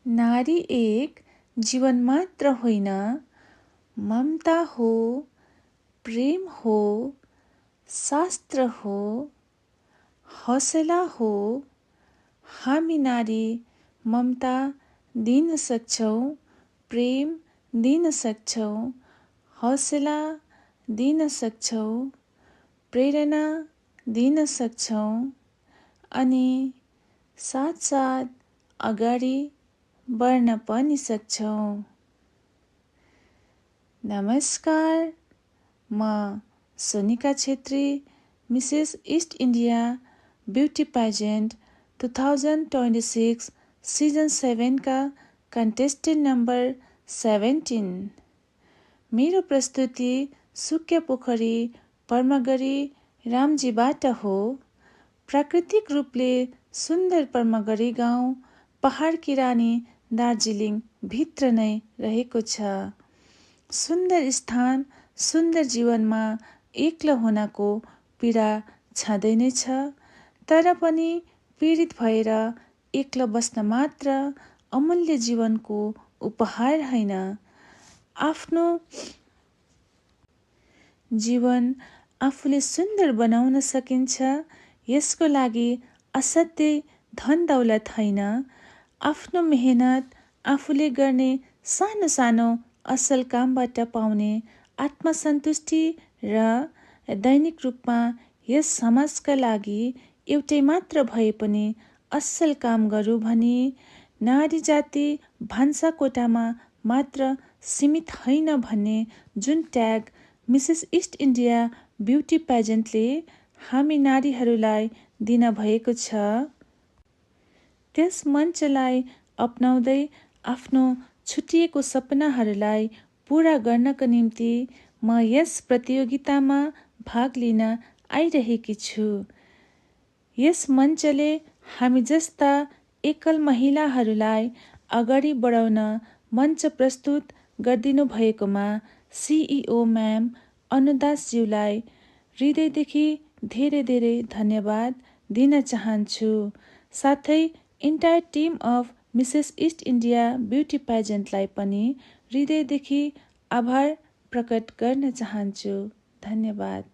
नारी एक जीवन मात्र होइन, ममता हो, प्रेम हो, शास्त्र हो, हौसला हो। हामी नारी ममता दिन सक्छौँ, प्रेम दिन सक्छौँ, हौसला दिन सक्छौँ, प्रेरणा दिन सक्छौँ अनि साथसाथ अगाडि बढ्न पनि सक्छौँ। नमस्कार, म Sonika Chhetri, Mrs East India beauty pageant 2026 season 7 का कन्टेस्टेन्ट नम्बर 17। मेरो प्रस्तुति सुक्या पोखरी पर्मगढी रामजीबाट हो। प्राकृतिक रूपले सुन्दर पर्मगढी गाउँ पहाडकी रानी दार्जिलिङ भित्र नै रहेको छ। सुन्दर स्थान, सुन्दर जीवनमा एक्लो हुनको पीडा छँदै नै छ, तर पनि पीडित भएर एक्लो बस्न मात्र अमूल्य जीवनको उपहार होइन। आफ्नो जीवन आफूले सुन्दर बनाउन सकिन्छ। यसको लागि असाध्यै धन दौलत होइन, आफ्नो मेहनत, आफूले गर्ने सानो सानो असल कामबाट पाउने आत्मसन्तुष्टि र दैनिक रूपमा यस समाजका लागि एउटै मात्र भए पनि असल काम गरौँ भनी नारी जाति भान्सा कोठामा मात्र सीमित होइन भन्ने जुन tag Mrs East India beauty पेजेन्टले हामी नारीहरूलाई दिन भएको छ, त्यस मञ्चलाई अपनाउँदै आफ्नो छुटिएको सपनाहरूलाई पूरा गर्नको निम्ति म यस प्रतियोगितामा भाग लिन आइरहेकी छु। यस मञ्चले हामी जस्ता एकल महिलाहरूलाई अगाडि बढाउन मञ्च प्रस्तुत गरिदिनु भएकोमा सिइओ म्याम अनुदासज्यूलाई हृदयदेखि धेरै धेरै धन्यवाद दिन चाहन्छु। साथै entire team of Mrs East India beauty पेजेन्टलाई पनि हृदयदेखि आभार प्रकट गर्न चाहन्छु। धन्यवाद।